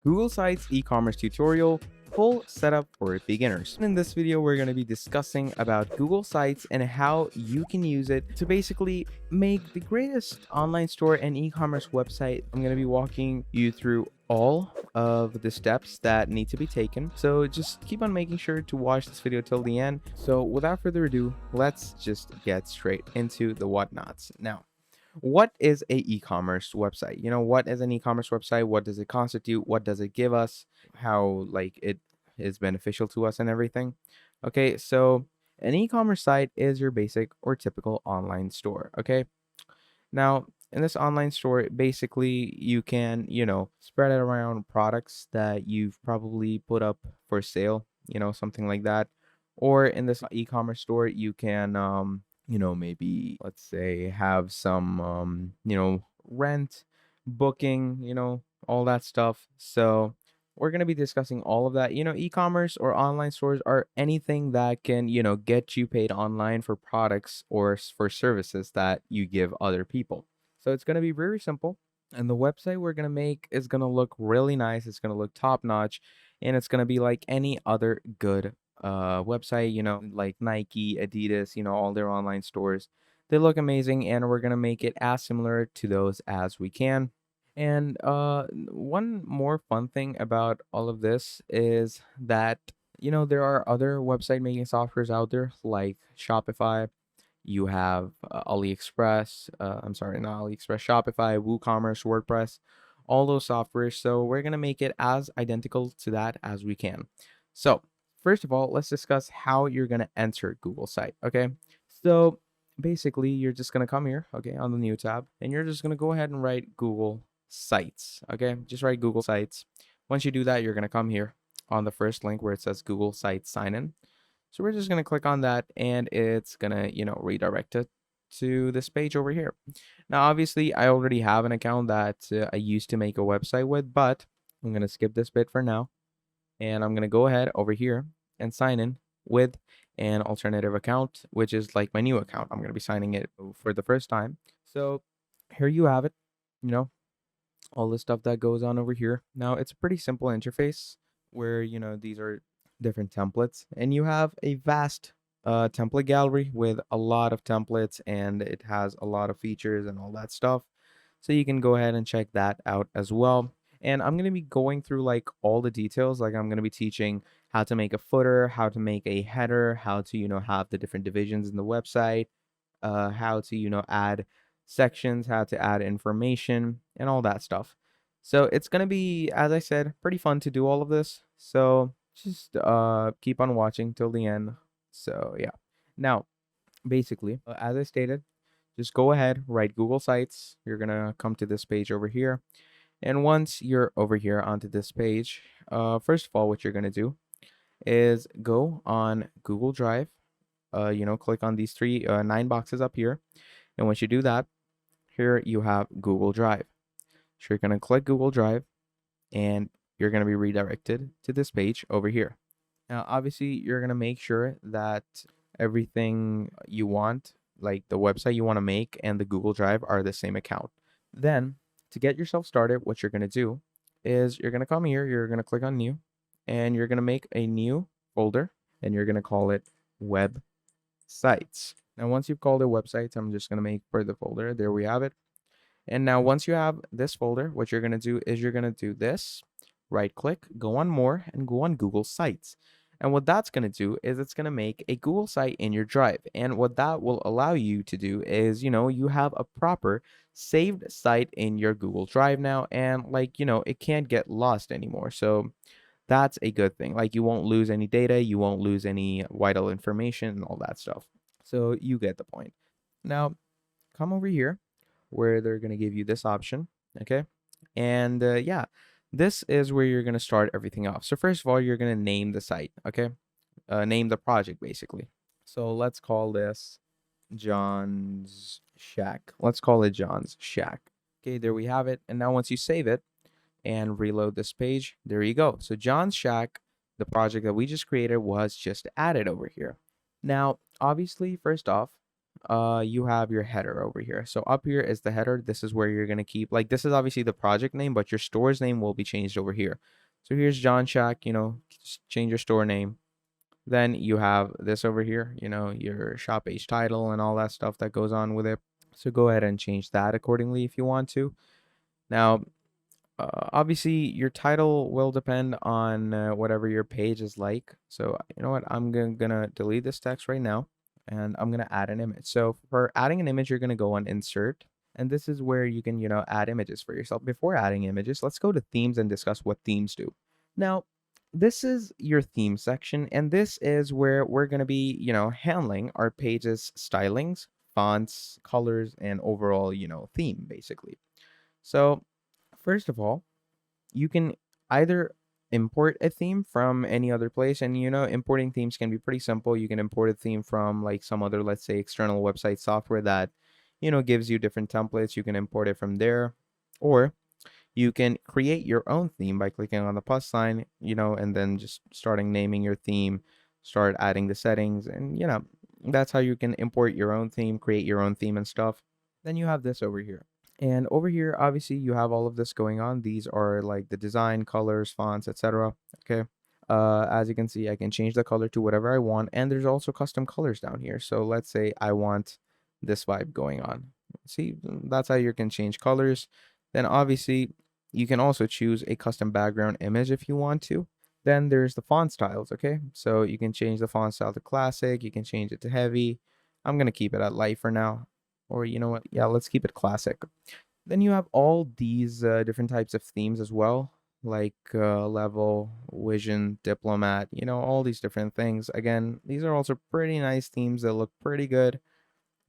Google Sites e-commerce tutorial, full setup for beginners. In this video, we're going to be discussing about Google Sites and how you can use it to basically make the greatest online store and e-commerce website. I'm going to be walking you through all of the steps that need to be taken. So just keep on making sure to watch this video till the end. So without further ado, let's just get straight into the whatnots. Now, what is a e-commerce website? What is an e-commerce website? What does it constitute? What does it give us? How it is beneficial to us and everything. Okay, so an e-commerce site is your basic or typical online store. Okay, now in this online store, basically you can, spread it around products that you've probably put up for sale, something like that. Or in this e-commerce store, you can maybe let's say have some rent, booking, all that stuff. So we're going to be discussing all of that. E-commerce or online stores are anything that can, get you paid online for products or for services that you give other people. So it's going to be very simple. And the website we're going to make is going to look really nice. It's going to look top notch. And it's going to be like any other good website, like Nike, Adidas, all their online stores. They look amazing, and we're going to make it as similar to those as we can. And one more fun thing about all of this is that, there are other website making softwares out there like Shopify. You have AliExpress, I'm sorry, not AliExpress, Shopify, WooCommerce, WordPress, all those softwares. So we're going to make it as identical to that as we can. So first of all, let's discuss how you're going to enter Google site. Okay. So basically, you're just going to come here, okay, on the new tab, and you're just going to go ahead and write Google Sites. Okay. Just write Google Sites. Once you do that, you're going to come here on the first link where it says Google Sites sign in. So we're just going to click on that, and it's going to, redirect it to this page over here. Now, obviously, I already have an account that I used to make a website with, but I'm going to skip this bit for now. And I'm going to go ahead over here and sign in with an alternative account, which is like my new account. I'm going to be signing it for the first time. So here you have it, all the stuff that goes on over here. Now, it's a pretty simple interface where, these are different templates, and you have a vast template gallery with a lot of templates, and it has a lot of features and all that stuff. So you can go ahead and check that out as well. And I'm going to be going through like all the details. Like I'm going to be teaching how to make a footer, how to make a header, how to, have the different divisions in the website, how to, add sections, how to add information and all that stuff. So it's going to be, as I said, pretty fun to do all of this. So just keep on watching till the end. So yeah. Now, basically, as I stated, just go ahead, write Google Sites. You're going to come to this page over here. And once you're over here onto this page, first of all, what you're going to do is go on Google Drive, click on these 9 boxes up here. And once you do that, here you have Google Drive. So you're going to click Google Drive, and you're going to be redirected to this page over here. Now, obviously, you're going to make sure that everything you want, like the website you want to make and the Google Drive, are the same account. Then, to get yourself started, what you're going to do is you're going to come here, you're going to click on new, and you're going to make a new folder, and you're going to call it Web Sites. Now, once you've called it Websites, I'm just going to make for the folder. There we have it. And now once you have this folder, what you're going to do is you're going to do this, right click, go on more, and go on Google Sites. And what that's going to do is it's going to make a Google site in your drive. And what that will allow you to do is, you have a proper saved site in your Google Drive now. And it can't get lost anymore. So that's a good thing. Like you won't lose any data, you won't lose any vital information and all that stuff. So you get the point. Now, come over here where they're going to give you this option. Okay. And yeah. This is where you're going to start everything off. So first of all, you're going to name the site, okay? Name the project, basically. So let's call this John's Shack. Let's call it John's Shack. Okay, there we have it. And now once you save it and reload this page, there you go. So John's Shack, the project that we just created, was just added over here. Now, obviously, first off, you have your header over here. So up here is the header. This is where you're going to keep, like, this is obviously the project name, but your store's name will be changed over here. So here's John Shack, just change your store name. Then you have this over here, your shop page title and all that stuff that goes on with it. So go ahead and change that accordingly if you want to. Now, obviously your title will depend on whatever your page is like. So you know what, I'm gonna delete this text right now, and I'm gonna add an image. So for adding an image, you're gonna go on insert, and this is where you can add images for yourself. Before adding images, let's go to themes and discuss what themes do. Now, this is your theme section, and this is where we're gonna be handling our page's stylings, fonts, colors, and overall theme basically. So first of all, you can either import a theme from any other place, and importing themes can be pretty simple. You can import a theme from like some other, let's say, external website software that gives you different templates. You can import it from there, or you can create your own theme by clicking on the plus sign, and then just starting naming your theme, start adding the settings, and that's how you can import your own theme, create your own theme and stuff. Then you have this over here. And over here, obviously, you have all of this going on. These are like the design, colors, fonts, etc. Okay. As you can see, I can change the color to whatever I want. And there's also custom colors down here. So let's say I want this vibe going on. See, that's how you can change colors. Then obviously, you can also choose a custom background image if you want to. Then there's the font styles, okay? So you can change the font style to classic. You can change it to heavy. I'm going to keep it at light for now. Or you know what? Yeah, let's keep it classic. Then you have all these different types of themes as well, like level, vision, diplomat, all these different things. Again, these are also pretty nice themes that look pretty good.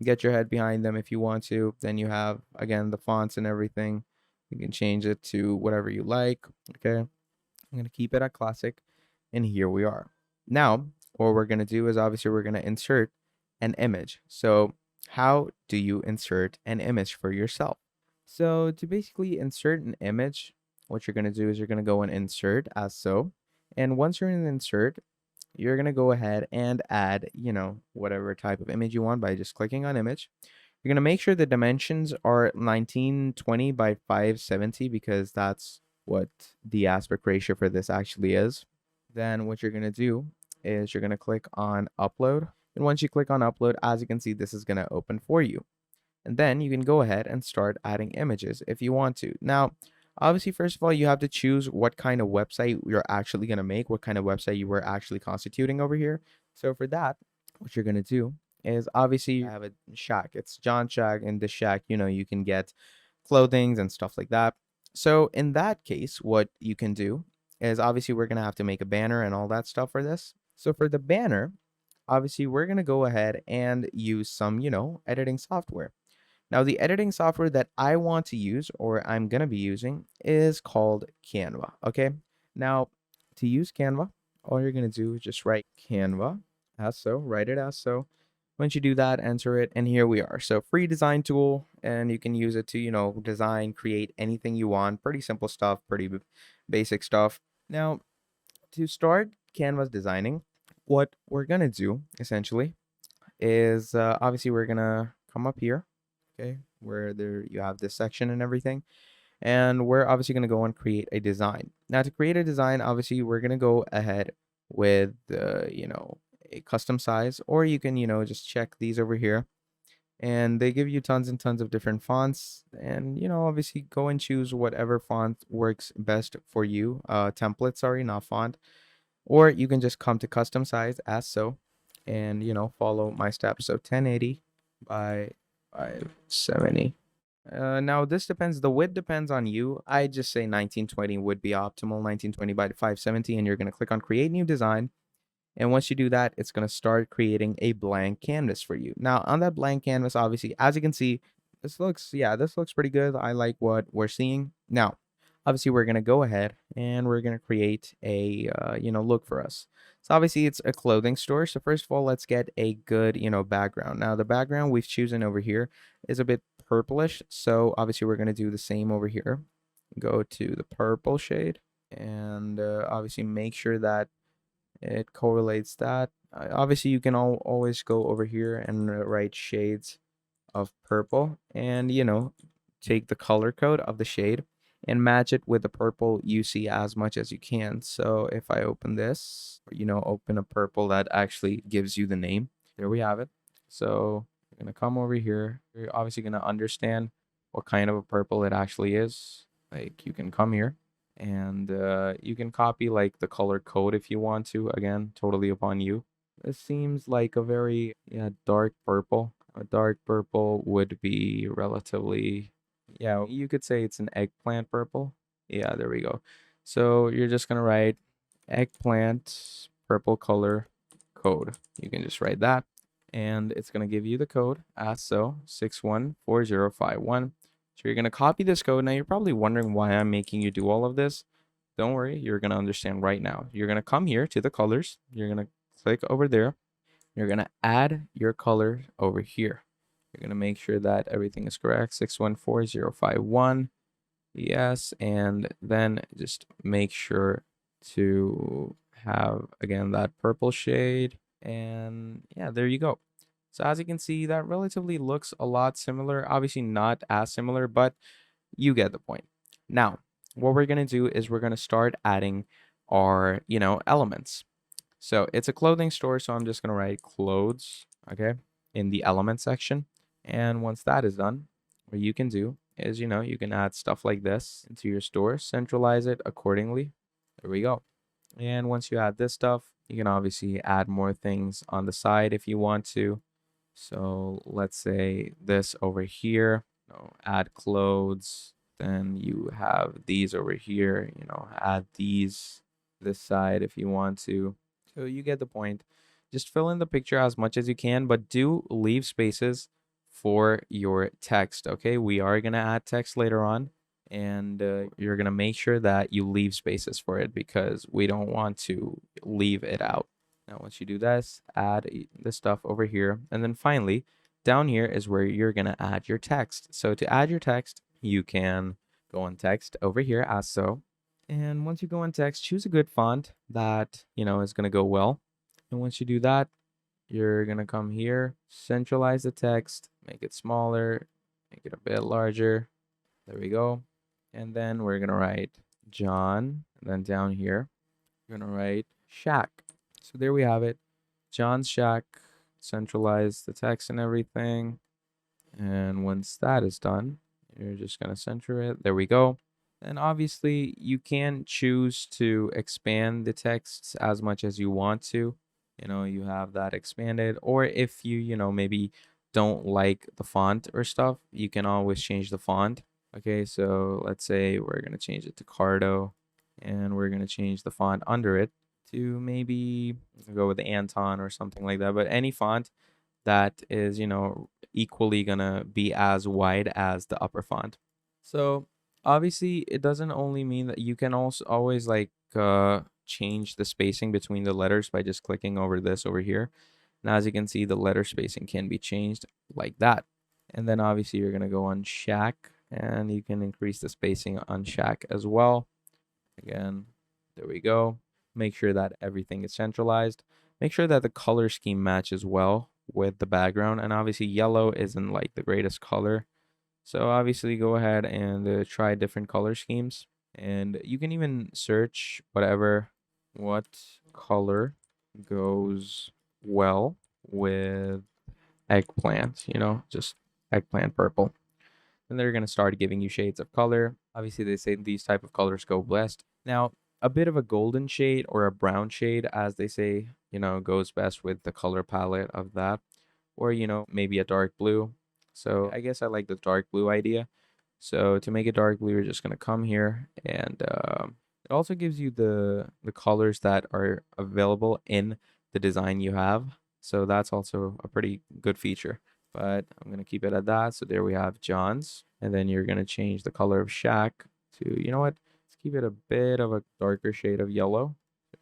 Get your head behind them if you want to. Then you have, again, the fonts and everything. You can change it to whatever you like. Okay. I'm going to keep it at classic. And here we are. Now, what we're going to do is obviously we're going to insert an image. So how do you insert an image for yourself? So to basically insert an image, what you're going to do is you're going to go and insert as so. And once you're in insert, you're going to go ahead and add, whatever type of image you want by just clicking on image. You're going to make sure the dimensions are 1920 by 570 because that's what the aspect ratio for this actually is. Then what you're going to do is you're going to click on upload. And once you click on upload, as you can see, this is going to open for you. And then you can go ahead and start adding images if you want to. Now, obviously, first of all, you have to choose what kind of website you're actually going to make, what kind of website you were actually constituting over here. So for that, what you're going to do is obviously you have a shack. It's John Shack. In the shack, you can get clothings and stuff like that. So in that case, what you can do is obviously we're going to have to make a banner and all that stuff for this. So for the banner, obviously we're going to go ahead and use some, editing software. Now, the editing software that I want to use, or I'm going to be using, is called Canva, okay? Now, to use Canva, all you're going to do is just write Canva as so, write it as so. Once you do that, enter it, and here we are. So, free design tool, and you can use it to, design, create anything you want. Pretty simple stuff, pretty basic stuff. Now, to start Canva's designing, what we're going to do, essentially, is obviously we're going to come up here, okay, where there you have this section and everything, and we're obviously going to go and create a design. Now, to create a design, obviously we're going to go ahead with a custom size, or you can just check these over here, and they give you tons and tons of different fonts, and obviously go and choose whatever font works best for you. Template, sorry, not font. Or you can just come to custom size as so, and follow my steps. So 1080 by 570. Now this depends, the width depends on you. I just say 1920 would be optimal, 1920 by 570, and you're going to click on create new design. And once you do that, it's going to start creating a blank canvas for you. Now on that blank canvas, obviously, as you can see, this looks pretty good. I like what we're seeing. Now, obviously we're going to go ahead and we're going to create a, look for us. So obviously it's a clothing store. So first of all, let's get a good, background. Now the background we've chosen over here is a bit purplish. So obviously we're going to do the same over here. Go to the purple shade and obviously make sure that it correlates that. Obviously, you can always go over here and write shades of purple, and take the color code of the shade and match it with the purple you see as much as you can. So if I open this, open a purple that actually gives you the name, there we have it. So you're gonna come over here. You're obviously gonna understand what kind of a purple it actually is. Like, you can come here and you can copy like the color code if you want to. Again, totally upon you. This seems like a very, yeah, dark purple. A dark purple would be relatively, yeah, you could say it's an eggplant purple. Yeah, there we go. So you're just gonna write eggplant purple color code. You can just write that, and it's gonna give you the code as so 614051. So you're gonna copy this code. Now you're probably wondering why I'm making you do all of this. Don't worry, you're gonna understand right now. You're gonna come here to the colors. You're gonna click over there. You're gonna add your color over here. You're gonna make sure that everything is correct. 614051. Yes, and then just make sure to have again that purple shade, and yeah, there you go. So as you can see, that relatively looks a lot similar. Obviously not as similar, but you get the point. Now, what we're gonna do is we're gonna start adding our, elements. So it's a clothing store, so I'm just gonna write clothes, okay, in the element section. And once that is done, what you can do is, you can add stuff like this into your store, centralize it accordingly. There we go. And once you add this stuff, you can obviously add more things on the side if you want to. So let's say this over here, add clothes. Then you have these over here, add these this side if you want to. So you get the point. Just fill in the picture as much as you can, but do leave spaces for your text. Okay, we are going to add text later on, and you're going to make sure that you leave spaces for it because we don't want to leave it out. Now, once you do this, add the stuff over here. And then finally, down here is where you're going to add your text. So to add your text, you can go on text over here as so. And once you go on text, choose a good font that, is going to go well. And once you do that, you're going to come here, centralize the text, make it smaller, make it a bit larger. There we go. And then we're going to write John. And then down here, you're going to write Shack. So there we have it. John's Shack. Centralize the text and everything. And once that is done, you're just going to center it. There we go. And obviously, you can choose to expand the text as much as you want to. You have that expanded. Or if you, maybe don't like the font or stuff, you can always change the font. Okay, so let's say we're going to change it to Cardo. And we're going to change the font under it to maybe go with Anton or something like that. But any font that is, equally going to be as wide as the upper font. So obviously, it doesn't only mean that you can also always like change the spacing between the letters by just clicking over this over here. And as you can see, the letter spacing can be changed like that. And then obviously you're going to go on Shack and you can increase the spacing on Shack as well. Again, there we go. Make sure that everything is centralized. Make sure that the color scheme matches well with the background. And obviously yellow isn't like the greatest color. So obviously go ahead and try different color schemes. And you can even search what color goes well with eggplant, just eggplant purple. And they're going to start giving you shades of color. Obviously, they say these type of colors go best. Now, a bit of a golden shade or a brown shade, as they say, goes best with the color palette of that. Or, maybe a dark blue. So I guess I like the dark blue idea. So to make it dark blue, we're just going to come here and it also gives you the colors that are available in the design you have. So that's also a pretty good feature. But I'm going to keep it at that. So there we have John's. And then you're going to change the color of Shack to, let's keep it a bit of a darker shade of yellow.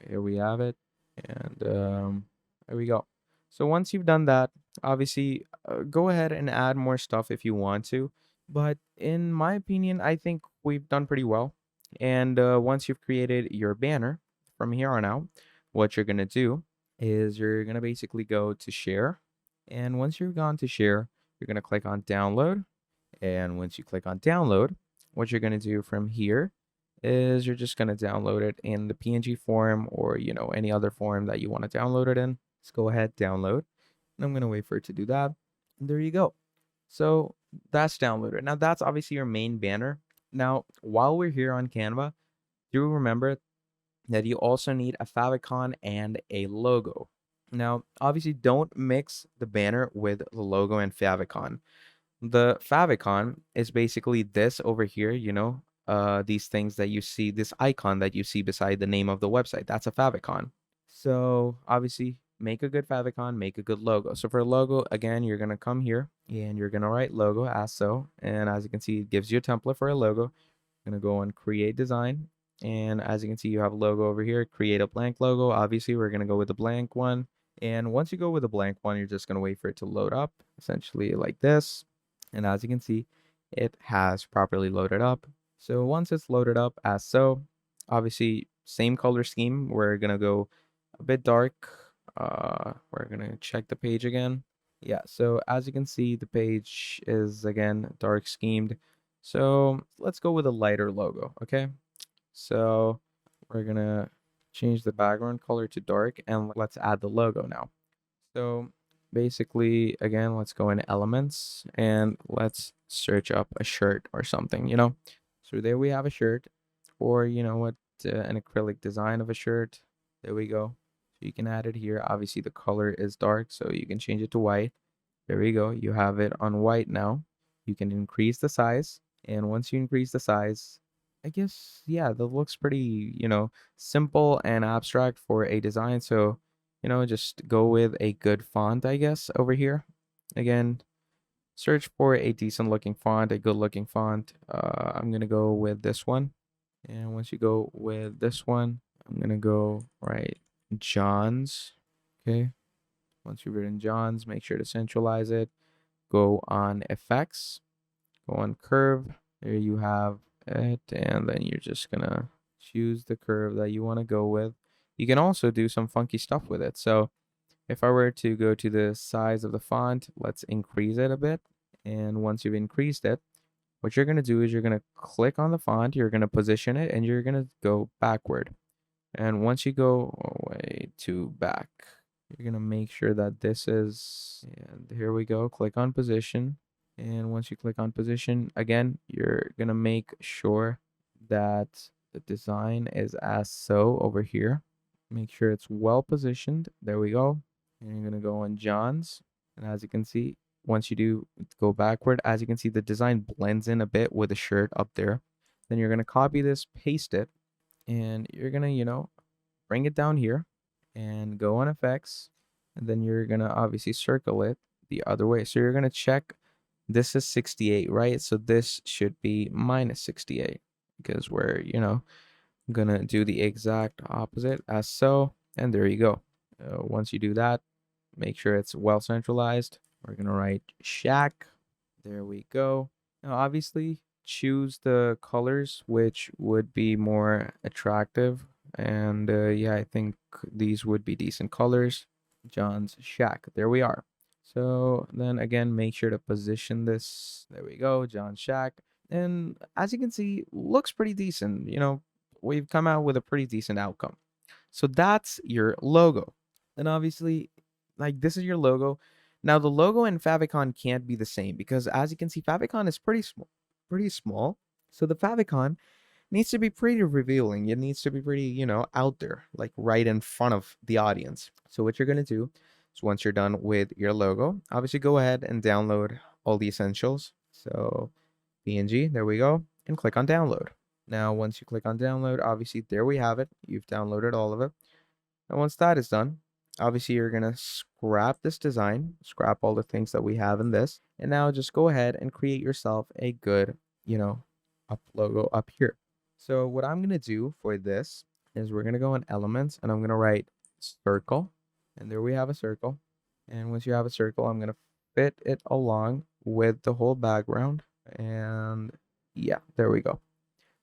Here we have it. And there we go. So once you've done that, obviously go ahead and add more stuff if you want to. But in my opinion, I think we've done pretty well. And once you've created your banner from here on out, what you're going to do is you're going to basically go to share. And once you've gone to share, you're going to click on download. And once you click on download, what you're going to do from here is you're just going to download it in the PNG form or, any other form that you want to download it in. Just go ahead, download. And I'm going to wait for it to do that. And there you go. So that's downloaded. Now that's obviously your main banner. Now, while we're here on Canva, do remember that you also need a favicon and a logo. Now, obviously, don't mix the banner with the logo and favicon. The favicon is basically this over here, these things that you see, this icon that you see beside the name of the website. That's a favicon. So obviously, make a good favicon, make a good logo. So for a logo, again, you're going to come here and you're going to write logo as so. And as you can see, it gives you a template for a logo. I'm going to go on create design. And as you can see, you have a logo over here, create a blank logo. Obviously, we're going to go with the blank one. And once you go with a blank one, you're just going to wait for it to load up, essentially like this. And as you can see, it has properly loaded up. So once it's loaded up as so, obviously same color scheme. We're going to go a bit dark. We're going to check the page again. Yeah, so as you can see, the page is again dark schemed. So let's go with a lighter logo, okay? So we're going to change the background color to dark and let's add the logo now. So basically, again, let's go in elements and let's search up a shirt or something, So there we have a shirt, or an acrylic design of a shirt. There we go. So you can add it here. Obviously, the color is dark, so you can change it to white. There we go. You have it on white now. You can increase the size, and once you increase the size, I guess, yeah, that looks pretty, simple and abstract for a design. So just go with a good font, I guess, over here. Again, search for a decent looking font, a good looking font. I'm going to go with this one. And once you go with this one, I'm going to go right John's. Okay. Once you've written John's, make sure to centralize it. Go on effects, go on curve. There you have it. And then you're just going to choose the curve that you want to go with. You can also do some funky stuff with it. So if I were to go to the size of the font, let's increase it a bit. And once you've increased it, what you're going to do is you're going to click on the font, you're going to position it, and you're going to go backward. And once you go way to back, you're going to make sure that this is, and here we go, click on position. And once you click on position, again, you're going to make sure that the design is as so over here. Make sure it's well positioned. There we go. And you're going to go on John's. And as you can see, once you do go backward, as you can see, the design blends in a bit with the shirt up there. Then you're going to copy this, paste it, and you're going to, bring it down here and go on effects. And then you're going to obviously circle it the other way. So you're going to check, this is 68, right? So this should be minus 68 because we're, gonna do the exact opposite as so. And there you go. Once you do that, make sure it's well centralized. We're gonna write shack. There we go. Now obviously choose the colors which would be more attractive, and yeah, I think these would be decent colors. John's shack. There we are. So then again, make sure to position this. There we go, John's shack. And as you can see, looks pretty decent. We've come out with a pretty decent outcome. So that's your logo. And obviously, like, this is your logo. Now the logo and favicon can't be the same because as you can see, favicon is pretty small. So the favicon needs to be pretty revealing. It needs to be pretty, out there, like right in front of the audience. So what you're going to do is once you're done with your logo, obviously go ahead and download all the essentials. So PNG, there we go, and click on download. Now, once you click on download, obviously there we have it. You've downloaded all of it. And once that is done, obviously you're going to scrap this design, scrap all the things that we have in this. And now just go ahead and create yourself a good, up logo up here. So what I'm going to do for this is we're going to go in elements and I'm going to write circle. And there we have a circle. And once you have a circle, I'm going to fit it along with the whole background. And yeah, there we go.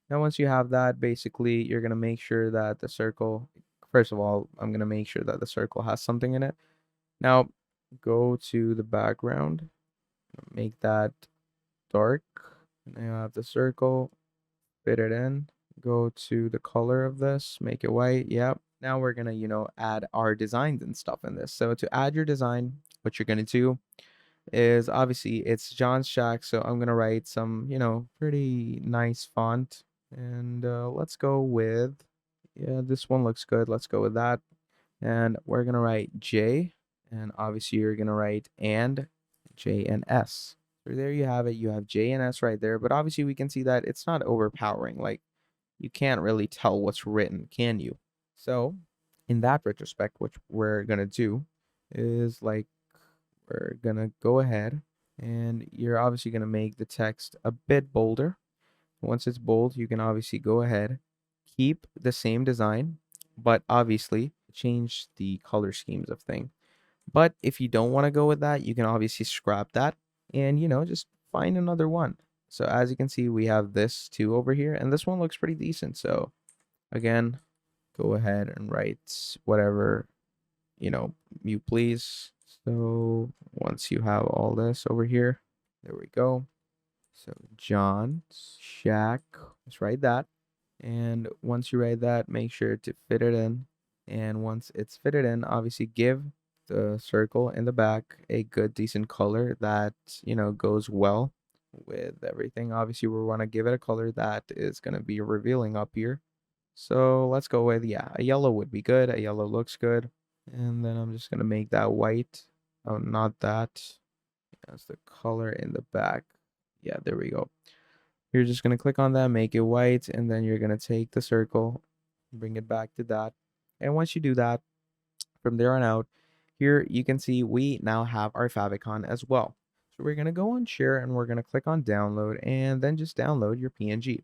Now, once you have that, basically, you're going to make sure that the circle, First of all, I'm going to make sure that the circle has something in it. Now, go to the background, make that dark. Now you have the circle, fit it in. Go to the color of this, make it white. Yep. Now we're going to, add our designs and stuff in this. So to add your design, what you're going to do is obviously it's John's Shack. So I'm going to write some, pretty nice font. And let's go with, yeah, this one looks good. Let's go with that. And we're going to write J. And obviously you're going to write and J and S. So there you have it. You have J and S right there. But obviously we can see that it's not overpowering. Like, you can't really tell what's written, can you? So in that retrospect, what we're going to do is like, we're going to go ahead and you're obviously going to make the text a bit bolder. Once it's bold, you can obviously go ahead, keep the same design, but obviously change the color schemes of things. But if you don't want to go with that, you can obviously scrap that and, just find another one. So as you can see, we have this two over here, and this one looks pretty decent. So again, go ahead and write whatever, you please. So once you have all this over here, there we go. So John's Shack, let's write that. And once you write that, make sure to fit it in. And once it's fitted in, obviously give the circle in the back a good decent color that, goes well with everything. Obviously, we want to give it a color that is going to be revealing up here. So let's go with, yeah, a yellow would be good. A yellow looks good. And then I'm just going to make that white. Oh, not that. That's the color in the back. Yeah, there we go. You're just going to click on that, make it white, and then you're going to take the circle, bring it back to that. And once you do that, from there on out, here you can see we now have our favicon as well. So we're going to go on share and we're going to click on download and then just download your PNG.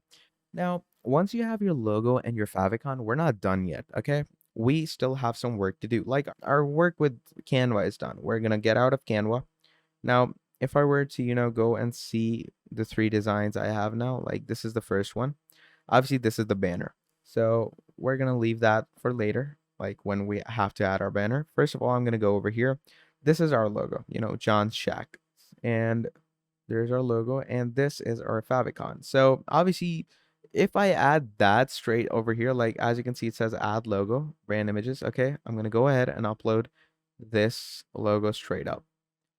Now, once you have your logo and your favicon, we're not done yet, okay? We still have some work to do. Like, our work with Canva is done. We're going to get out of Canva. Now, if I were to, go and see the 3 designs I have now, like this is the first one. Obviously, this is the banner. So we're going to leave that for later, like when we have to add our banner. First of all, I'm going to go over here. This is our logo, John's Shack. And there's our logo. And this is our favicon. So obviously, if I add that straight over here, like as you can see, it says add logo, brand images. Okay, I'm going to go ahead and upload this logo straight up.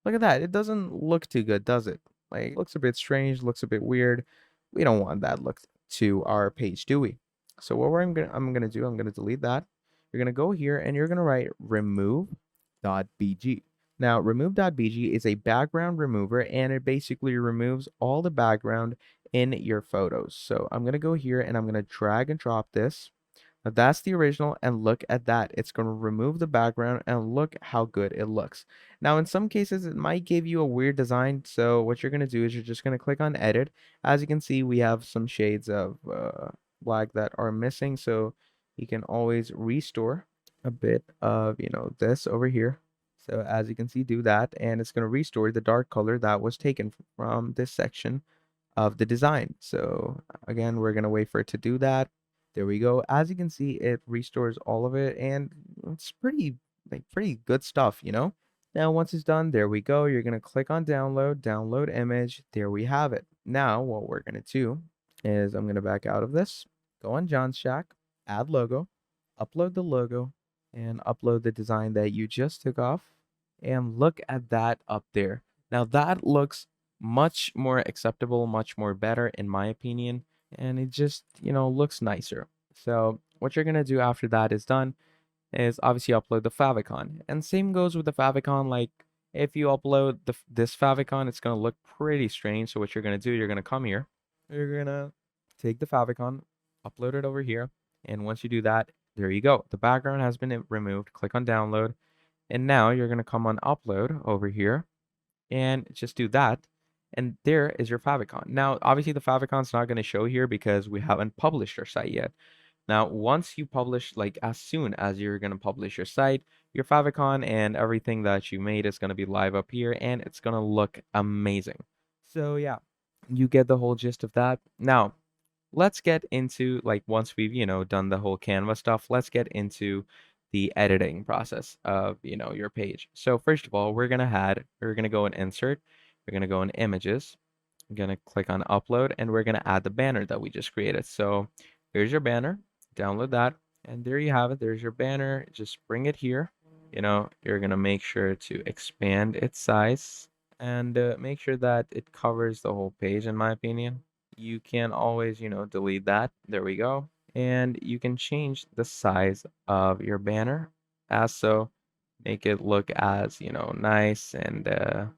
Look at that. It doesn't look too good, does it? Like, it looks a bit strange, looks a bit weird. We don't want that look to our page, do we? So what I'm gonna do, I'm gonna delete that. You're gonna go here and you're gonna write remove.bg. Now, remove.bg is a background remover and it basically removes all the background in your photos. So I'm gonna go here and I'm gonna drag and drop this. Now that's the original, and look at that. It's going to remove the background and look how good it looks. Now, in some cases, it might give you a weird design. So what you're going to do is you're just going to click on edit. As you can see, we have some shades of black that are missing. So you can always restore a bit of, this over here. So as you can see, do that, and it's going to restore the dark color that was taken from this section of the design. So again, we're going to wait for it to do that. There we go. As you can see, it restores all of it, and it's pretty good stuff, Now, once it's done, there we go. You're going to click on download image. There we have it. Now, what we're going to do is I'm going to back out of this, go on John's Shack, add logo, upload the logo, and upload the design that you just took off. And look at that up there. Now, that looks much more acceptable, much more better, in my opinion. And it just, looks nicer. So what you're going to do after that is done is obviously upload the favicon. And same goes with the favicon. Like, if you upload this favicon, it's going to look pretty strange. So what you're going to do, you're going to come here. You're going to take the favicon, upload it over here. And once you do that, there you go. The background has been removed. Click on download. And now you're going to come on upload over here and just do that. And there is your favicon. Now, obviously, the favicon is not going to show here because we haven't published our site yet. Now, once you publish, like as soon as you're going to publish your site, your favicon and everything that you made is going to be live up here and it's going to look amazing. So yeah, you get the whole gist of that. Now, let's get into, like, once we've, done the whole Canva stuff, let's get into the editing process of, your page. So first of all, we're gonna go and insert, we're gonna go in images, we're gonna click on upload, and we're gonna add the banner that we just created. So here's your banner, download that, and there you have it. There's your banner. Just bring it here. You're gonna make sure to expand its size and make sure that it covers the whole page, in my opinion. You can always, delete that. There we go. And you can change the size of your banner as so, make it look as, nice and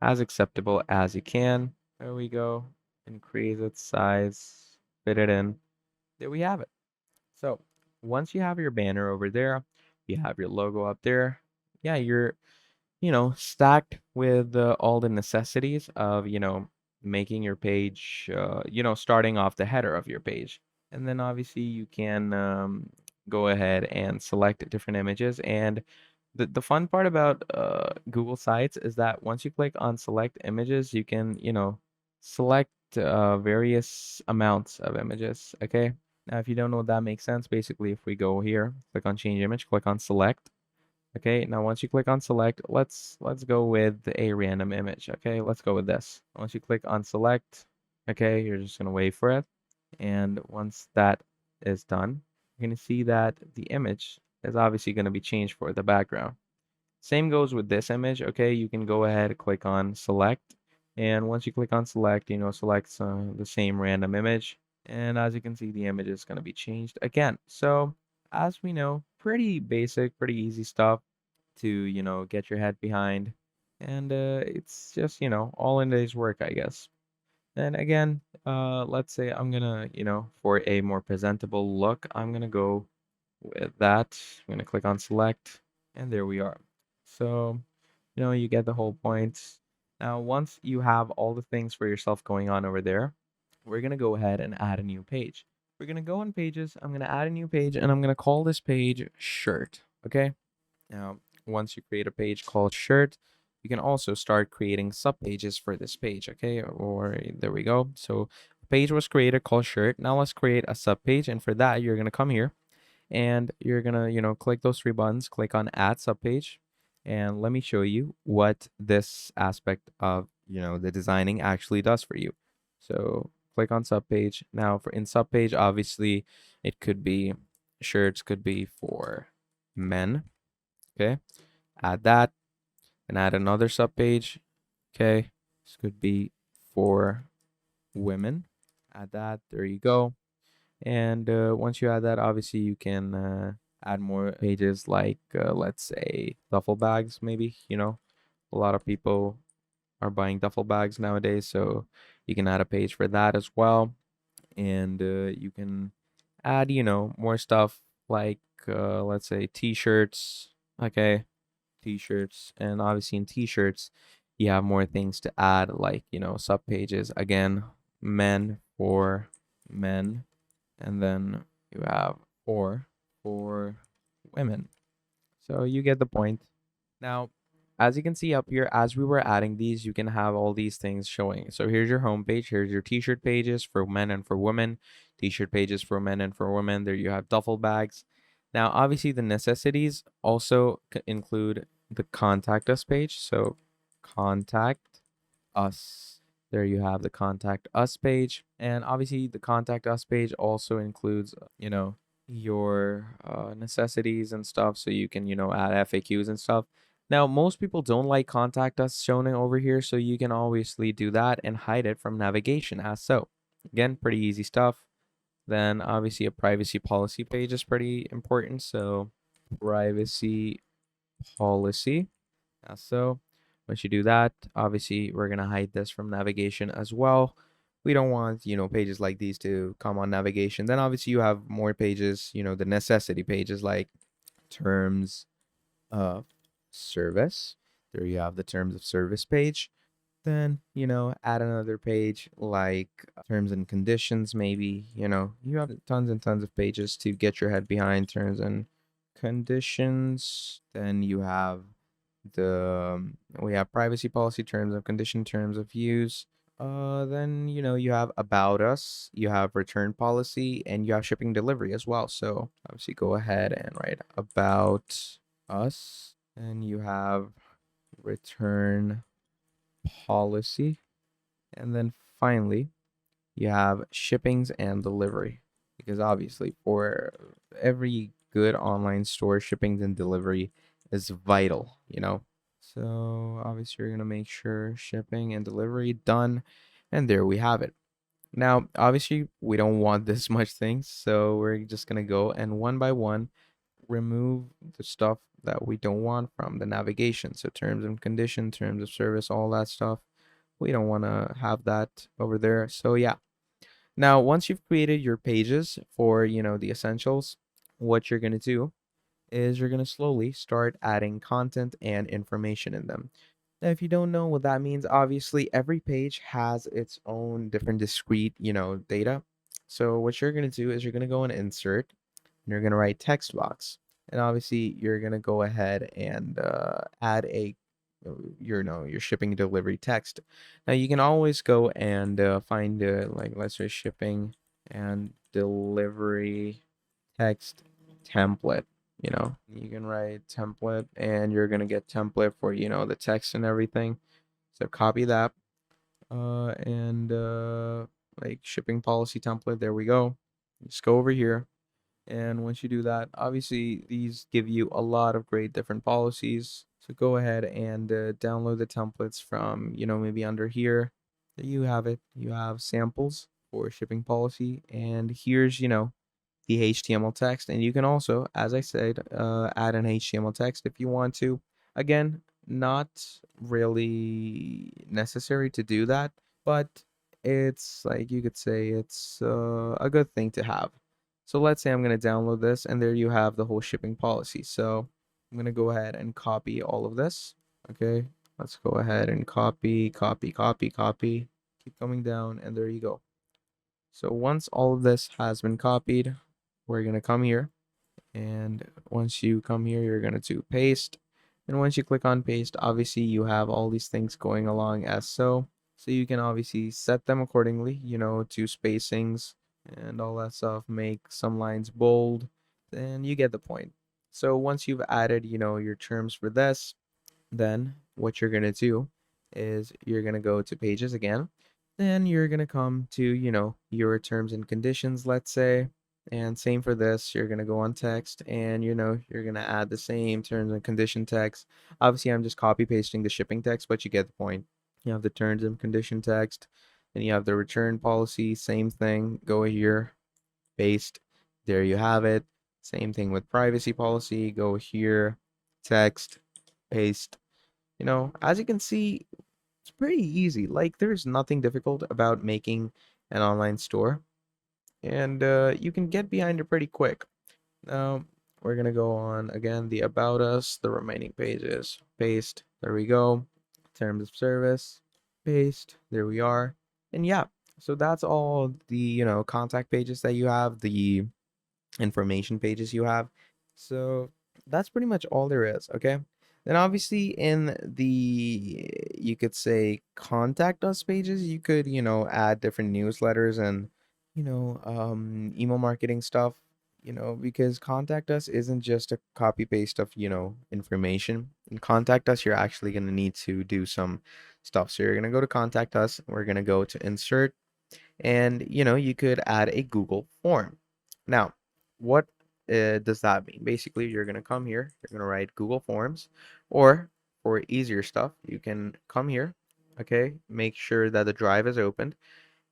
as acceptable as you can. There we go. Increase its size, fit it in. There we have it. So once you have your banner over there, you have your logo up there. Yeah, you're, stacked with all the necessities of, making your page, starting off the header of your page. And then obviously you can go ahead and select different images. And the fun part about Google Sites is that once you click on select images, you can, select various amounts of images. Okay. Now, if you don't know what that makes sense, basically, if we go here, click on change image, click on select. Okay, now once you click on select, let's go with a random image. Okay, let's go with this. Once you click on select, okay, you're just gonna wait for it. And once that is done, you're gonna see that the image is obviously gonna be changed for the background. Same goes with this image. Okay, you can go ahead, click on select. And once you click on select, select the same random image. And as you can see, the image is going to be changed again. So as we know, pretty basic, pretty easy stuff to, get your head behind. And it's just, all in a day's work, I guess. And again, let's say I'm gonna, for a more presentable look, I'm gonna go with that. I'm gonna click on select, and there we are. So, you get the whole point. Now, once you have all the things for yourself going on over there, we're gonna go ahead and add a new page. We're gonna go on pages. I'm gonna add a new page, and I'm gonna call this page shirt. Okay. Now, once you create a page called shirt, you can also start creating sub pages for this page. Okay. Or there we go. So, a page was created called shirt. Now let's create a sub page, and for that, you're gonna come here and you're gonna click those three buttons, click on add subpage, and let me show you what this aspect of the designing actually does for you. So click on subpage. Now for in subpage, obviously it could be shirts, could be for men. Okay, add that and add another subpage. Okay, this could be for women. Add that. There you go. And once you add that, obviously you can add more pages like, let's say, duffel bags, maybe. A lot of people are buying duffel bags nowadays, so you can add a page for that as well. And you can add, more stuff like, let's say, t-shirts. Okay, t-shirts. And obviously in t-shirts, you have more things to add, like, sub pages. Again, men for men, and then you have for women. So you get the point. Now, as you can see up here, as we were adding these, you can have all these things showing. So here's your home page. Here's your t-shirt pages for men and for women, t-shirt pages for men and for women. There you have duffel bags. Now, obviously the necessities also include the contact us page. So contact us. There you have the contact us page. And obviously the contact us page also includes, your necessities and stuff. So you can, add FAQs and stuff. Now, most people don't like contact us shown over here. So you can obviously do that and hide it from navigation as so. Again, pretty easy stuff. Then obviously a privacy policy page is pretty important. So privacy policy. So once you do that, obviously we're gonna hide this from navigation as well. We don't want, pages like these to come on navigation. Then obviously you have more pages, the necessity pages like terms of service. There you have the terms of service page. Then, add another page like terms and conditions, maybe, you have tons and tons of pages to get your head behind terms and conditions. Then you have we have privacy policy, terms of condition, terms of use. Then you have about us, you have return policy, and you have shipping delivery as well. So obviously go ahead and write about us, and you have return policy, and then finally you have shippings and delivery, because obviously for every good online store, shippings and delivery is vital. So obviously you're going to make sure shipping and delivery done, and there we have it. Now obviously we don't want this much things, so we're just going to go and one by one remove the stuff that we don't want from the navigation. So terms and conditions, terms of service, all that stuff, we don't want to have that over there. So yeah, now, once you've created your pages for, the essentials, what you're going to do is you're going to slowly start adding content and information in them. Now, if you don't know what that means, obviously every page has its own different discrete, data. So what you're going to do is you're going to go and insert, and you're going to write text box. And obviously you're going to go ahead and add your shipping delivery text. Now you can always go and find like, let's say, shipping and delivery text template. You can write template, and you're going to get template for the text and everything. So copy that, and like shipping policy template, there we go. Just go over here, and once you do that, obviously these give you a lot of great different policies. So go ahead and download the templates from, maybe under here. There you have it. You have samples for shipping policy. And here's, the HTML text. And you can also, as I said, add an HTML text if you want to. Again, not really necessary to do that, but it's like, you could say it's a good thing to have. So let's say I'm going to download this, and there you have the whole shipping policy. So I'm going to go ahead and copy all of this. Okay, let's go ahead and copy, copy, copy, copy. Keep coming down, and there you go. So once all of this has been copied, we're going to come here. And once you come here, you're going to do paste. And once you click on paste, obviously you have all these things going along as so. So you can obviously set them accordingly, to spacings and all that stuff, make some lines bold, and you get the point. So once you've added, your terms for this, then what you're going to do is you're going to go to pages again. Then you're going to come to, your terms and conditions, let's say. And same for this, you're going to go on text, and, you're going to add the same terms and condition text. Obviously, I'm just copy pasting the shipping text, but you get the point. You have the terms and condition text, and you have the return policy, same thing. Go here, paste. There you have it. Same thing with privacy policy. Go here, text, paste. As you can see, it's pretty easy. Like, there's nothing difficult about making an online store, and you can get behind it pretty quick. Now, we're going to go on again, the about us, the remaining pages, paste. There we go. Terms of service, paste. There we are. And yeah, so that's all the, contact pages that you have, the information pages you have. So that's pretty much all there is. Okay. Then obviously in the, you could say, contact us pages, you could, add different newsletters and, email marketing stuff, because contact us isn't just a copy paste of, information. In contact us, you're actually going to need to do some stuff. So you're going to go to contact us. We're going to go to insert, and you could add a Google form. Now, what does that mean? Basically, you're going to come here, you're going to write Google Forms, or for easier stuff, you can come here. Okay, make sure that the drive is opened.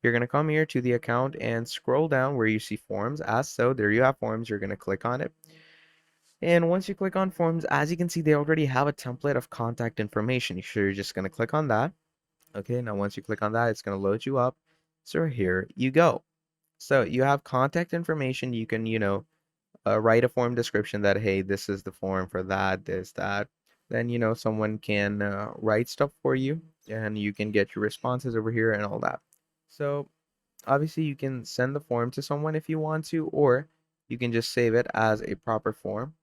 You're going to come here to the account and scroll down where you see forms. As so, there you have forms. You're going to click on it. And once you click on forms, as you can see, they already have a template of contact information. So you're just going to click on that. Okay, now once you click on that, it's going to load you up. So here you go. So you have contact information. You can, write a form description that, hey, this is the form for that, this, that. Then, someone can write stuff for you, and you can get your responses over here and all that. So obviously you can send the form to someone if you want to, or you can just save it as a proper form.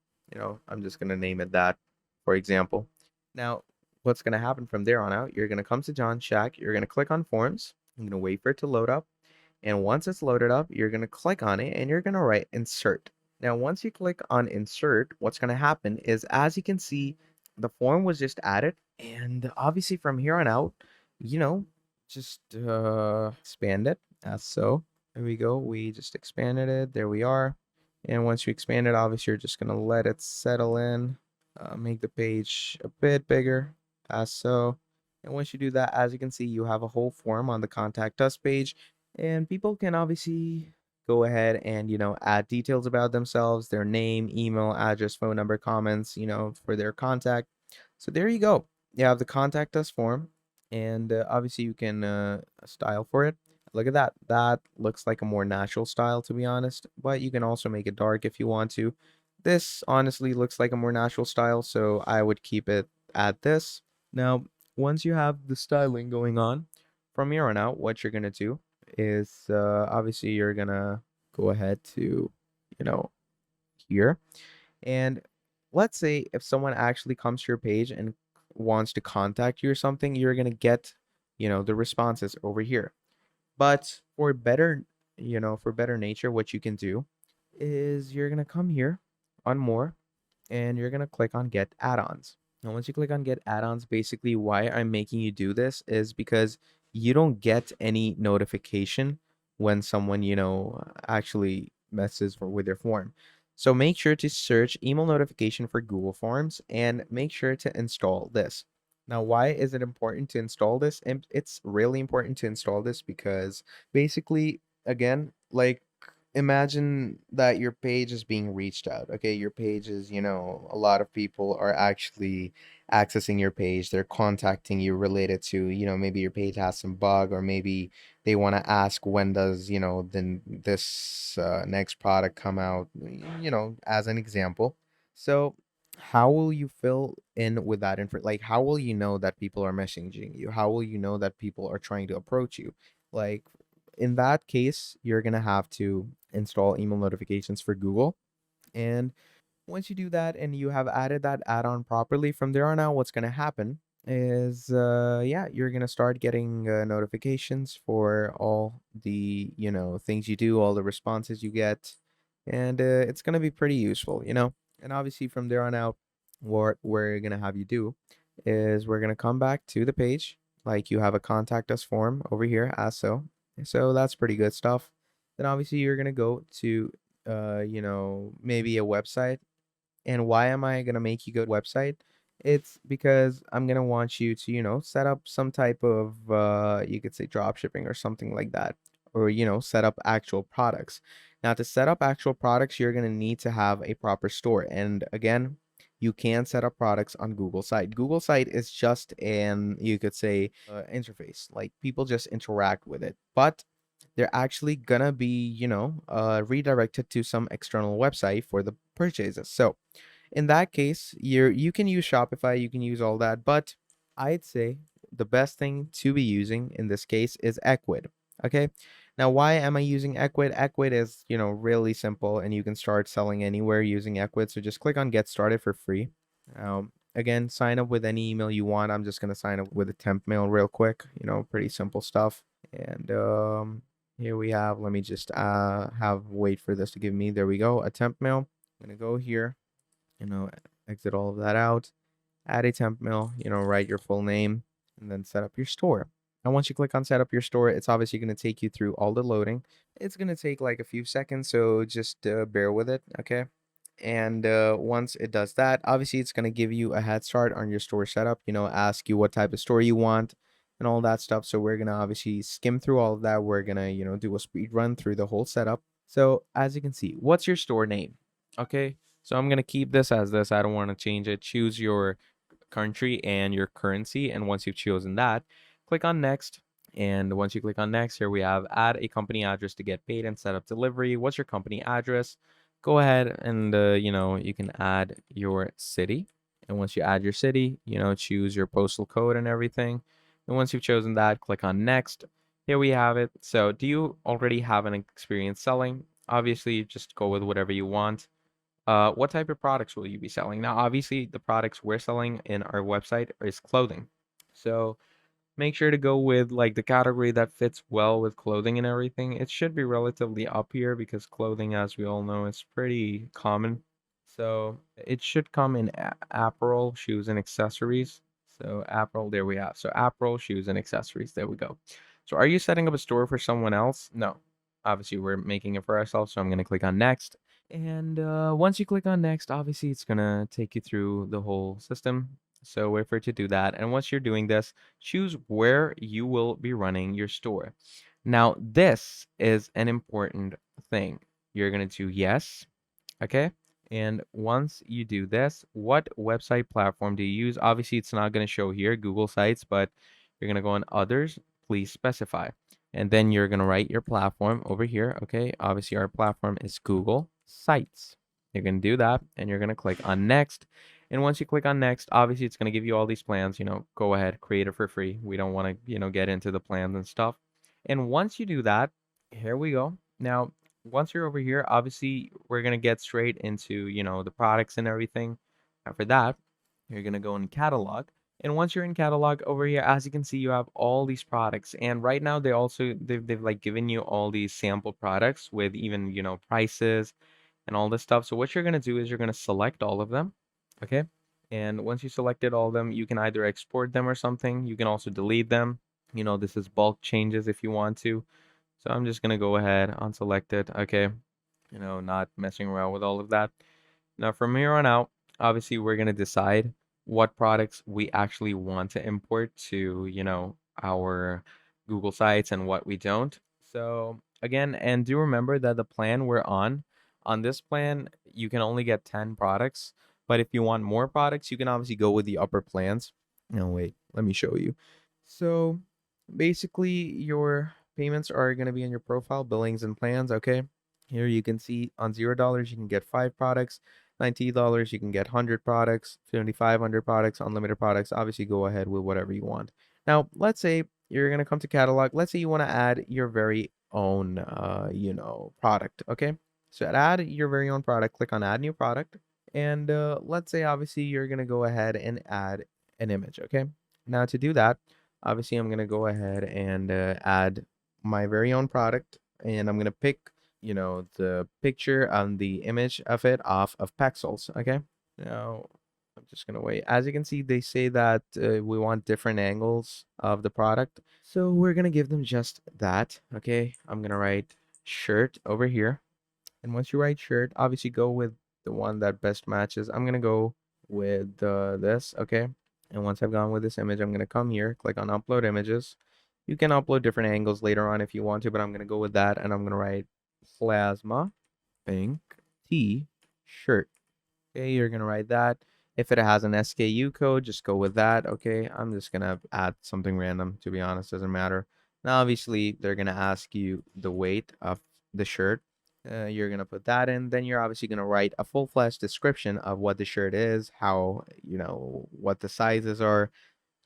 I'm just going to name it that, for example. Now, what's going to happen from there on out, you're going to come to John Shack, you're going to click on forms, you're going to wait for it to load up. And once it's loaded up, you're going to click on it and you're going to write insert. Now, once you click on insert, what's going to happen is, as you can see, the form was just added. And obviously from here on out, you know, just expand it as so. There we go. We just expanded it. There we are. And once you expand it, obviously you're just going to let it settle in, make the page a bit bigger as so. And once you do that, as you can see, you have a whole form on the contact us page, and people can obviously go ahead and, add details about themselves, their name, email, address, phone number, comments, for their contact. So there you go. You have the contact us form, and obviously you can style for it. Look at that. That looks like a more natural style, to be honest, but you can also make it dark if you want to. This honestly looks like a more natural style, so I would keep it at this. Now, once you have the styling going on, from here on out, what you're going to do is obviously you're going to go ahead to, you know, here. And let's say if someone actually comes to your page and wants to contact you or something, you're going to get, the responses over here. But for better, for better nature, what you can do is you're going to come here on more, and you're going to click on get add-ons. Now, once you click on get add-ons, basically why I'm making you do this is because you don't get any notification when someone, actually messes with your form. So make sure to search email notification for Google Forms and make sure to install this. Now, why is it important to install this? And it's really important to install this because basically, again, like, imagine that your page is being reached out. Okay, your page is, a lot of people are actually accessing your page. They're contacting you related to, maybe your page has some bug, or maybe they want to ask when does, then this next product come out, as an example. So how will you fill in with that info? Like, how will you know that people are messaging you? How will you know that people are trying to approach you? Like, in that case, you're going to have to install email notifications for Google. And once you do that and you have added that add-on properly, from there on out, what's going to happen is, yeah, you're going to start getting notifications for all the, things you do, all the responses you get. And it's going to be pretty useful. And obviously from there on out, what we're going to have you do is we're going to come back to the page. Like, you have a contact us form over here as so. So that's pretty good stuff. Then obviously you're going to go to, maybe a website. And why am I going to make you go to a website? It's because I'm going to want you to, set up some type of, you could say drop shipping or something like that, or, set up actual products. Now, to set up actual products, you're going to need to have a proper store. And again, you can set up products on Google Site. Google Site is just an, you could say, interface. Like, people just interact with it, but they're actually gonna be, redirected to some external website for the purchases. So in that case, you can use Shopify, you can use all that, but I'd say the best thing to be using in this case is Ecwid. Okay. Now, why am I using Ecwid? Ecwid is, really simple, and you can start selling anywhere using Ecwid. So just click on get started for free. Again, sign up with any email you want. I'm just going to sign up with a temp mail real quick, pretty simple stuff. And here we have, let me just wait for this to give me, there we go, a temp mail. I'm going to go here, exit all of that out, add a temp mail, write your full name, and then set up your store. And once you click on set up your store, it's obviously going to take you through all the loading. It's going to take like a few seconds, so just bear with it, okay? And once it does that, obviously it's going to give you a head start on your store setup, ask you what type of store you want and all that stuff. So we're going to obviously skim through all of that. We're going to, do a speed run through the whole setup. So as you can see, what's your store name? Okay, so I'm going to keep this as this. I don't want to change it. Choose your country and your currency. And once you've chosen that, click on next. And once you click on next, here we have add a company address to get paid and set up delivery. What's your company address? Go ahead and, you can add your city. And once you add your city, choose your postal code and everything. And once you've chosen that, click on next. Here we have it. So do you already have an experience selling? Obviously, just go with whatever you want. what type of products will you be selling? Now, obviously, the products we're selling in our website is clothing. So make sure to go with like the category that fits well with clothing and everything. It should be relatively up here because clothing, as we all know, is pretty common. So it should come in apparel, shoes, and accessories. So apparel, there we have. So apparel, shoes, and accessories. There we go. So are you setting up a store for someone else? No. Obviously, we're making it for ourselves. So I'm going to click on next. And once you click on next, obviously it's going to take you through the whole system. So wait for it to do that. And once you're doing this, choose where you will be running your store. Now, this is an important thing. You're going to do yes. Okay. And once you do this, what website platform do you use? Obviously, it's not going to show here, Google Sites, but you're going to go on others. Please specify. And then you're going to write your platform over here. Okay. Obviously, our platform is Google Sites. You're going to do that and you're going to click on next. And once you click on next, obviously, it's going to give you all these plans. Go ahead, create it for free. We don't want to, get into the plans and stuff. And once you do that, here we go. Now, once you're over here, obviously we're gonna get straight into, the products and everything. After that, you're gonna go in catalog. And once you're in catalog over here, as you can see, you have all these products. And right now they've like given you all these sample products with even, prices and all this stuff. So what you're gonna do is you're gonna select all of them. Okay. And once you selected all of them, you can either export them or something. You can also delete them. This is bulk changes if you want to. So I'm just gonna go ahead, unselect it. Okay. Not messing around with all of that. Now from here on out, obviously we're gonna decide what products we actually want to import to, our Google Sites and what we don't. So again, and do remember that the plan we're on this plan, you can only get 10 products. But if you want more products, you can obviously go with the upper plans. No, wait, let me show you. So basically your payments are going to be in your profile, billings and plans. Okay. Here you can see on $0 you can get 5 products, $90 you can get 100 products, 7,500 products, unlimited products. Obviously go ahead with whatever you want. Now let's say you're going to come to catalog. Let's say you want to add your very own product. Okay. So to add your very own product, click on add new product. And let's say obviously you're going to go ahead and add an image. Okay. Now to do that, obviously I'm going to go ahead and add my very own product, and I'm going to pick, the picture and the image of it off of pixels. Okay. Now I'm just going to wait. As you can see, they say that we want different angles of the product. So we're going to give them just that. Okay. I'm going to write shirt over here. And once you write shirt, obviously go with the one that best matches. I'm going to go with this. Okay. And once I've gone with this image, I'm going to come here, click on upload images. You can upload different angles later on if you want to, but I'm going to go with that. And I'm going to write plasma pink t-shirt. Okay, you're going to write that. If it has an SKU code, just go with that. Okay, I'm just going to add something random, to be honest, doesn't matter. Now, obviously, they're going to ask you the weight of the shirt. You're going to put that in. Then you're obviously going to write a full-fledged description of what the shirt is, how, what the sizes are,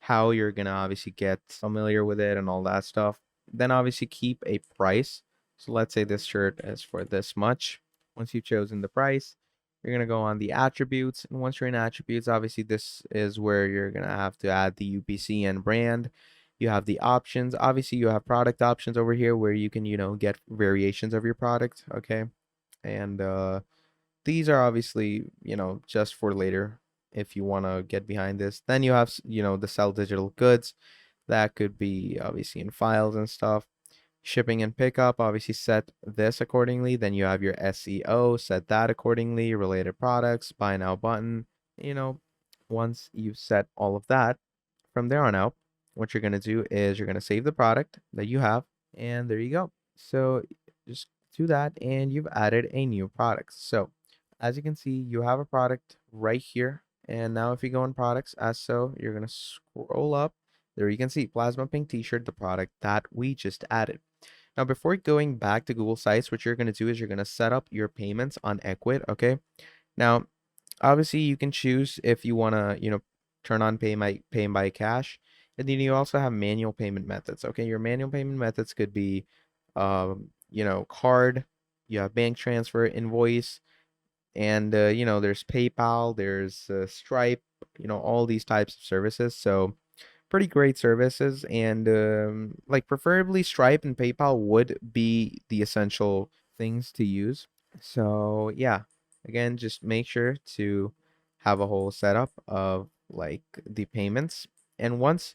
how you're going to obviously get familiar with it and all that stuff. Then obviously keep a price. So let's say this shirt is for this much. Once you've chosen the price, you're going to go on the attributes. And once you're in attributes, obviously this is where you're going to have to add the UPC and brand. You have the options. Obviously, you have product options over here where you can, get variations of your product. Okay. And these are obviously, just for later if you want to get behind this. Then you have, the sell digital goods. That could be obviously in files and stuff. Shipping and pickup, obviously set this accordingly. Then you have your SEO, set that accordingly. Related products, buy now button. Once you've set all of that, from there on out, what you're going to do is you're going to save the product that you have, and there you go. So just do that and you've added a new product. So as you can see, you have a product right here. And now if you go in products as so, you're going to scroll up. There you can see plasma pink t-shirt, the product that we just added. Now, before going back to Google Sites, what you're going to do is you're going to set up your payments on Ecwid. Okay. Now, obviously you can choose if you want to, turn on paying by cash. And then you also have manual payment methods. Okay, your manual payment methods could be, card, you have bank transfer, invoice, And there's PayPal, there's Stripe, all these types of services. So pretty great services, and like preferably Stripe and PayPal would be the essential things to use. So yeah, again, just make sure to have a whole setup of like the payments. And once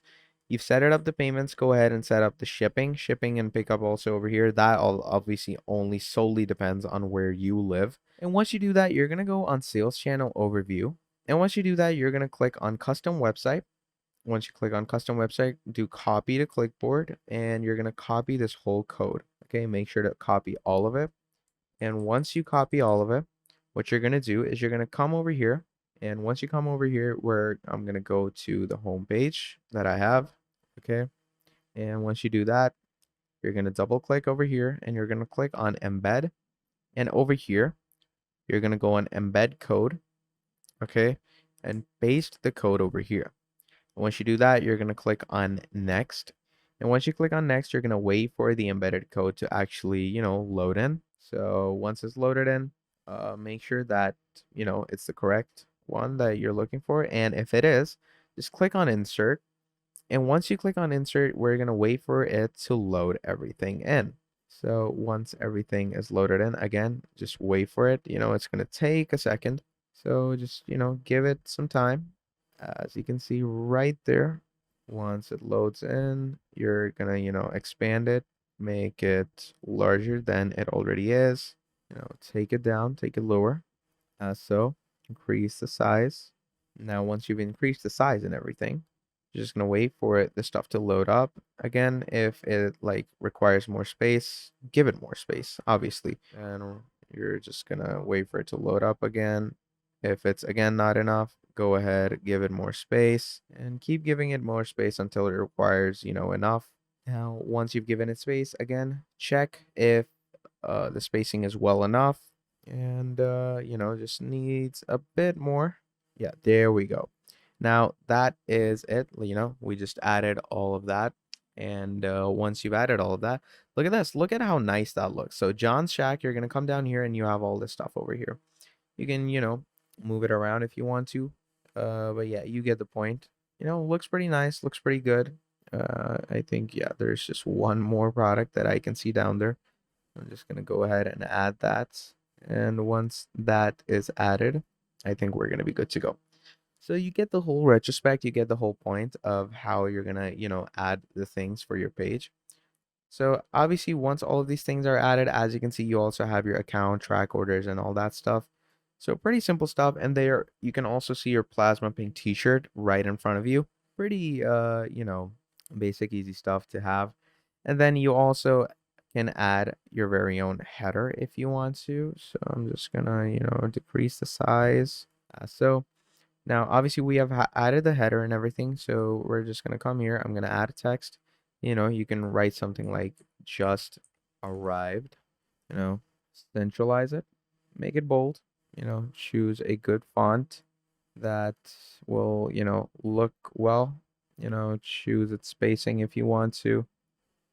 you've set it up the payments, go ahead and set up the shipping and pickup also over here. That all obviously only solely depends on where you live. And once you do that, you're gonna go on sales channel overview. And once you do that, you're gonna click on custom website. Once you click on custom website, do copy to clipboard, and you're gonna copy this whole code. Okay, make sure to copy all of it. And once you copy all of it, what you're going to do is you're going to come over here. And once you come over here, where I'm going to go to the home page that I have. Okay. And once you do that, you're going to double click over here and you're going to click on embed. And over here, you're going to go on embed code. Okay. And paste the code over here. Once you do that, you're going to click on next. And once you click on next, you're going to wait for the embedded code to actually, load in. So once it's loaded in, make sure that, it's the correct one that you're looking for. And if it is, just click on insert. And once you click on insert, we're going to wait for it to load everything in. So once everything is loaded in, again, just wait for it. It's going to take a second. So just, give it some time. As you can see right there, once it loads in, you're gonna, expand it, make it larger than it already is. Take it down, take it lower. So increase the size. Now, once you've increased the size and everything, you're just gonna wait for the stuff to load up. Again, if it like requires more space, give it more space, obviously. And you're just gonna wait for it to load up again. If it's again not enough, go ahead, give it more space and keep giving it more space until it requires, enough. Now, once you've given it space, again, check if the spacing is well enough and, just needs a bit more. Yeah, there we go. Now, that is it. We just added all of that. And once you've added all of that, look at this. Look at how nice that looks. So John's Shack, you're going to come down here and you have all this stuff over here. You can, move it around if you want to. But yeah, you get the point. Looks pretty nice, looks pretty good. I think, yeah, there's just one more product that I can see down there. I'm just gonna go ahead and add that. And once that is added, I think we're gonna be good to go. So you get the whole retrospect, you get the whole point of how you're gonna, add the things for your page. So obviously, once all of these things are added, as you can see, you also have your account, track orders, and all that stuff. So pretty simple stuff. And there you can also see your plasma pink t-shirt right in front of you. Pretty basic, easy stuff to have. And then you also can add your very own header if you want to. So I'm just gonna, decrease the size. So now obviously we have added the header and everything. So we're just gonna come here. I'm gonna add a text. You can write something like just arrived, centralize it, make it bold. Choose a good font that will, look well. Choose its spacing if you want to.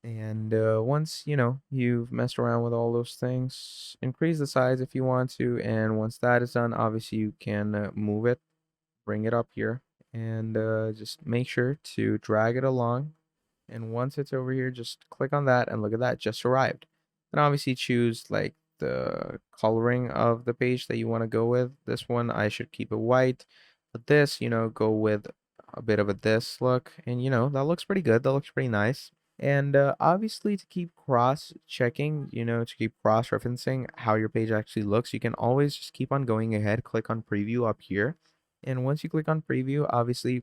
And once, you've messed around with all those things, increase the size if you want to. And once that is done, obviously you can move it, bring it up here, and just make sure to drag it along. And once it's over here, just click on that and look at that, just arrived. And obviously choose like the coloring of the page that you want to go with. This one, I should keep it white. But this, go with a bit of a this look. And, that looks pretty good. That looks pretty nice. And obviously to keep cross-checking, to keep cross-referencing how your page actually looks, you can always just keep on going ahead, click on preview up here. And once you click on preview, obviously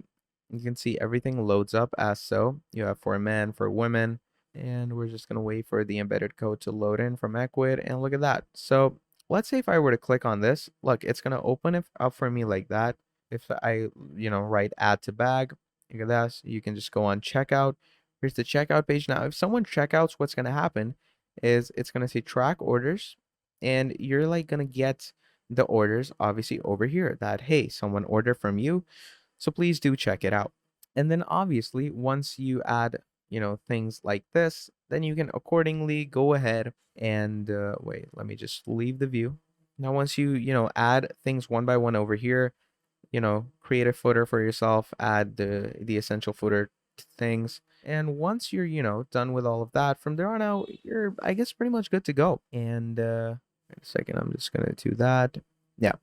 you can see everything loads up as so. You have for men, for women, and we're just going to wait for the embedded code to load in from Equid, and look at that. So let's say if I were to click on this, look, it's going to open it up for me like that. If I, write add to bag, look at that. You can just go on checkout. Here's the checkout page. Now, if someone checkouts, what's going to happen is it's going to say track orders, and you're like going to get the orders obviously over here that, hey, someone ordered from you. So please do check it out. And then obviously, once you add, things like this, then you can accordingly go ahead and wait, let me just leave the view. Now, once you add things one by one over here, create a footer for yourself, add the essential footer things. And once you're done with all of that, from there on out, you're, I guess, pretty much good to go. And wait a second, I'm just gonna do that. Yeah.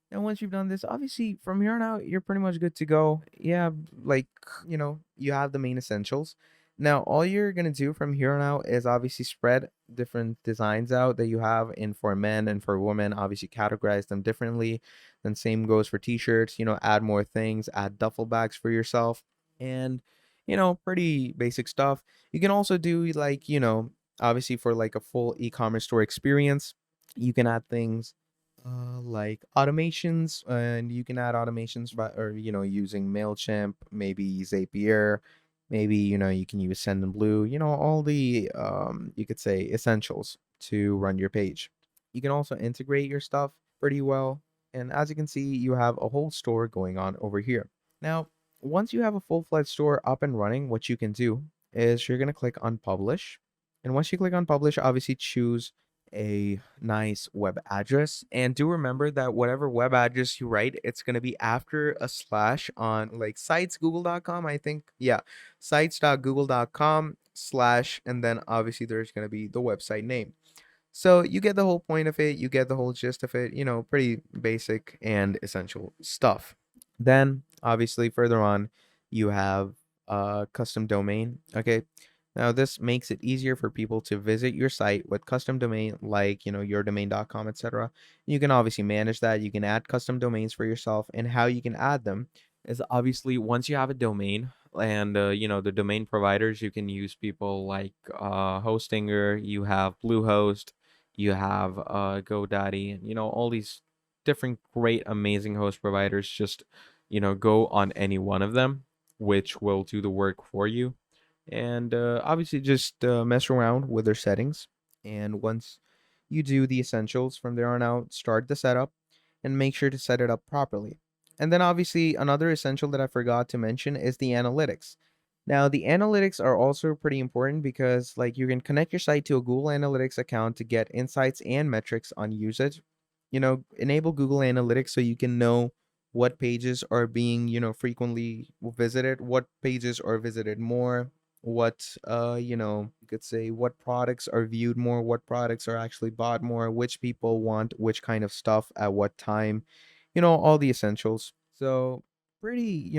And once you've done this, obviously from here on out, you're pretty much good to go. Yeah, like, you have the main essentials. Now, all you're going to do from here on out is obviously spread different designs out that you have in for men and for women, obviously categorize them differently. Then same goes for t-shirts, add more things, add duffel bags for yourself and, pretty basic stuff. You can also do like, obviously for like a full e-commerce store experience, you can add things like automations, and you can add automations by or using Mailchimp, maybe Zapier, maybe you can use Sendinblue, all the you could say essentials to run your page. You can also integrate your stuff pretty well, and as you can see, you have a whole store going on over here. Now, once you have a full-fledged store up and running, what you can do is you're going to click on publish, and once you click on publish, obviously choose a nice web address. And do remember that whatever web address you write, it's going to be after a slash on like sitesgoogle.com, I think. Yeah, sites.google.com slash, and then obviously there's going to be the website name. So you get the whole point of it, you get the whole gist of it, pretty basic and essential stuff. Then obviously further on, you have a custom domain. Okay. Now this makes it easier for people to visit your site with custom domain like, yourdomain.com, etc. You can obviously manage that. You can add custom domains for yourself, and how you can add them is obviously once you have a domain and the domain providers, you can use people like Hostinger, you have Bluehost, you have GoDaddy, and all these different great amazing host providers. Just go on any one of them, which will do the work for you. And obviously just mess around with their settings. And once you do the essentials, from there on out, start the setup and make sure to set it up properly. And then obviously another essential that I forgot to mention is the analytics. Now, the analytics are also pretty important because like you can connect your site to a Google Analytics account to get insights and metrics on usage. Enable Google Analytics so you can know what pages are being, frequently visited, what pages are visited more, what you could say what products are viewed more, what products are actually bought more, which people want which kind of stuff at what time, all the essentials. So pretty,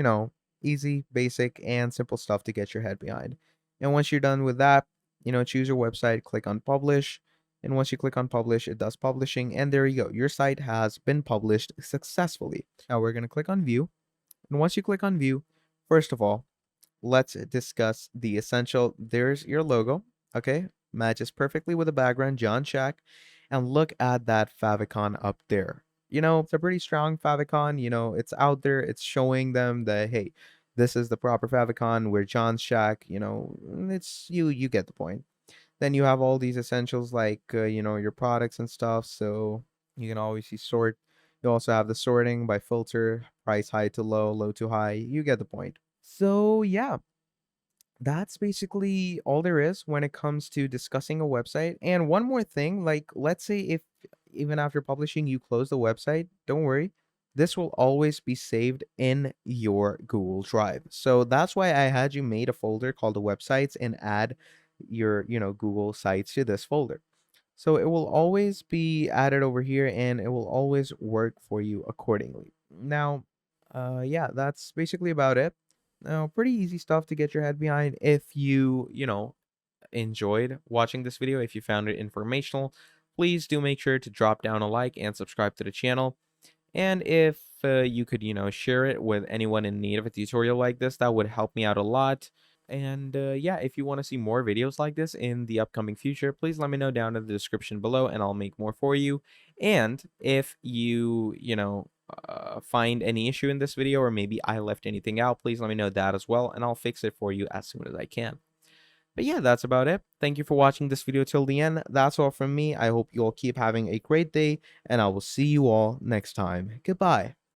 easy, basic, and simple stuff to get your head behind. And once you're done with that, choose your website, click on publish. And once you click on publish, it does publishing. And there you go. Your site has been published successfully. Now we're going to click on view. And once you click on view, first of all, let's discuss the essential. There's your logo. Okay. Matches perfectly with the background, John Shack. And look at that favicon up there. It's a pretty strong favicon. It's out there. It's showing them that, hey, this is the proper favicon. We're John's Shack. It's you get the point. Then you have all these essentials like, your products and stuff. So you can always sort. You also have the sorting by filter, price high to low, low to high. You get the point. So yeah, that's basically all there is when it comes to discussing a website. And one more thing, like let's say if even after publishing you close the website, don't worry. This will always be saved in your Google Drive. So that's why I had you made a folder called the websites and add your, Google Sites to this folder. So it will always be added over here and it will always work for you accordingly. Now, yeah, that's basically about it. Now, pretty easy stuff to get your head behind. If you enjoyed watching this video, if you found it informational, please do make sure to drop down a like and subscribe to the channel. And if you could, share it with anyone in need of a tutorial like this, that would help me out a lot. And yeah, if you want to see more videos like this in the upcoming future, please let me know down in the description below and I'll make more for you. And if you find any issue in this video, or maybe I left anything out, please let me know that as well and I'll fix it for you as soon as I can. But yeah, that's about it. Thank you for watching this video till the end. That's all from me. I hope you all keep having a great day and I will see you all next time. Goodbye.